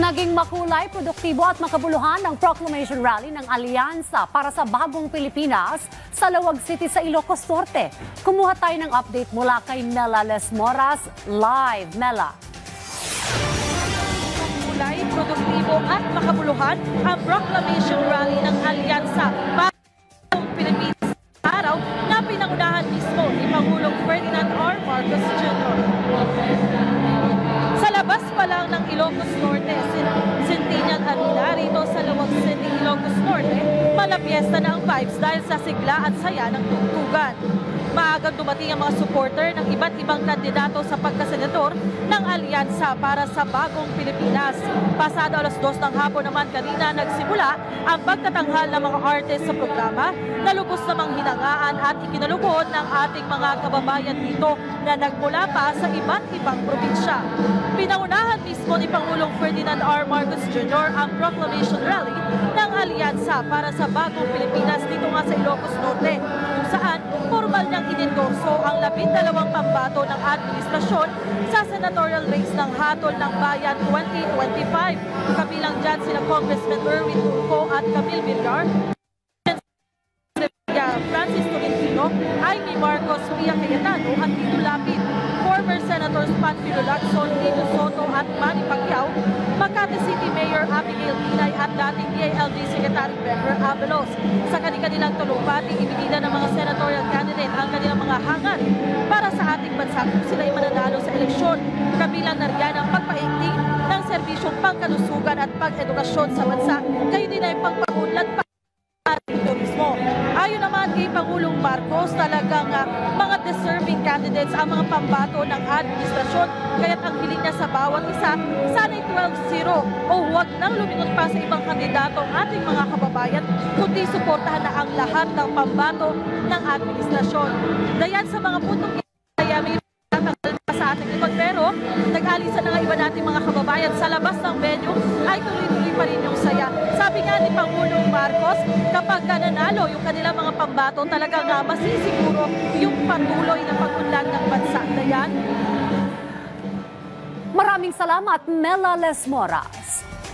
Naging makulay, produktibo at makabuluhan ang proclamation rally ng Alyansa para sa Bagong Pilipinas sa Lawag City sa Ilocos Norte. Kumuha tayo ng update mula kay Mela Lesmoras. Live, Mela. Makulay, produktibo at makabuluhan ang proclamation rally ng Alyansa para sa Bagong Pilipinas araw na pinangunahan mismo ni Pangulong Ferdinand R. Marcos Jr. Sa labas pa lang ng Ilocos Norte, Centennial Arena rito sa Lawag City, Ilocos Norte, malapiesta na ang vibes dahil sa sigla at saya ng tugtugan. Maagang dumating ang mga supporter ng iba't ibang kandidato sa pagkasenador ng Alyansa para sa Bagong Pilipinas. Pasado alas 2 ng hapon naman kanina nagsimula ang pagtatanghal ng mga artist sa programa na lubos namang hinangaan at ikinalugod ng ating mga kababayan dito na nagmula pa sa iba't ibang probinsya. Pinangunahan mismo ni Pangulong Ferdinand R. Marcos Jr. ang proclamation rally ng Alyansa para sa Bagong Pilipinas dito nga sa Ilocos Norte, kung saan formal niyang inendorso ang 12 pambato ng administrasyon sa senatorial race ng Hatol ng Bayan 2025. Kabilang dyan sina Congressman Erwin Tulfo at Camille Villar, Francis Tolentino, Amy Marcos, Pia Cayetano at Tito Lapid, former Senators Panfilo Lacson, Tito Soto at Manny Pacquiao, Makati City Mayor Abigail Binay at dating DILG Secretary Becker Abelos. Sa kanilang tulumpati, ibinida ng mga senatorial candidate ang kanilang mga hangarin para sa ating bansa kung sila ay mananalo sa eleksyon. Kabilang na riyan ang pagpaigting ng serbisyong pangkalusugan at pag-edukasyon sa bansa, gayon din ay pagpaunlad pa turismo. Ayon naman kay Pangulong Marcos, talagang mga deserving candidates ang mga pambato ng administrasyon, kaya't ang hiling niya sa bawat isa, sana'y 12-0 o huwag nang lumingon pa sa ibang kandidato ang ating mga kababayan, kundi suportahan na ang lahat ng pambato ng administrasyon. Dayan sa mga puntong may tatanggal pa sa ating likod, pero nag-alisan na nga iba nating mga kababayan sa labas ng venue ay tuloy-tuloy pa rin yung saya. Sabi nga ni Pangulong Marcos, kapag nanalo yung kanilang mga pambato, talagang masisiguro yung patuloy na pag-unlad ng bansa. Dayan. Maraming salamat, Mela Lesmoras.